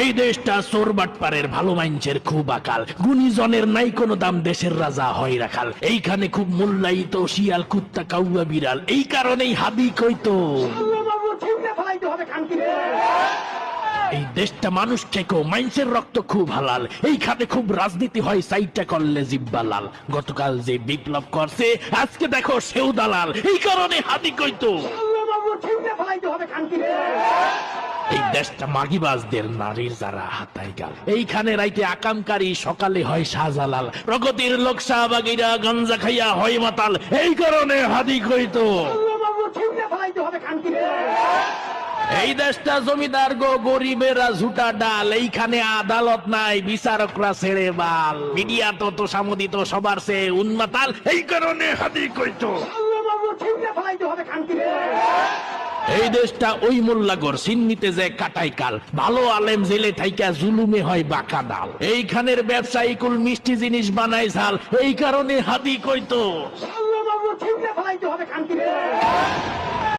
এই দেশটা চোর বাটপারের ভালো মাইনছের খুব আকাল, গুণীজনের নাই কোনো দাম, দেশের রাজা হয় রাখাল। এইখানে খুব মূল্যায়িত শিয়াল কুত্তা কাউয়া বিড়াল, এই কারণেই হাদি কইতো এই দেশটা মানুষ খেকো মাইনসের রক্ত খুব হালাল, এইখানে খুব রাজনীতি হয় সাইটটা করলে জিব্বা লাল। গতকাল যে বিপ্লব করছে আজকে দেখো সেও দালাল, এই কারণে হাদি কইতো এই দেশটা মাগিবাজদের, নারীর যারা হাতাই গাল। এইখানে রাইতে আকামকারী সকালে হয় শাহজালাল, প্রগতির লোক শাহবাগীরা গাঞ্জা খাইয়া হয় মাতাল, এই কারণে হাদি কইতো এই দেশটা জমিদার গো গরিবেরা ঝুটা ডাল, এইখানে আদালত নাই বিচারকরা ছেড়ে বাল, মিডিয়া তো সামুদিত সবার সে উন্মাতাল, এই কারণে হাদি কইতো এই দেশটা ওই মোল্লাগর সিন্নিতে যে কাটাই কাল, ভালো আলেম জেলে থাইকা জুলুমে হয় বাঁকা ডাল, এইখানের ব্যবসায়ী কুল মিষ্টি জিনিস বানায় ঝাল, এই কারণে হাদি কইতো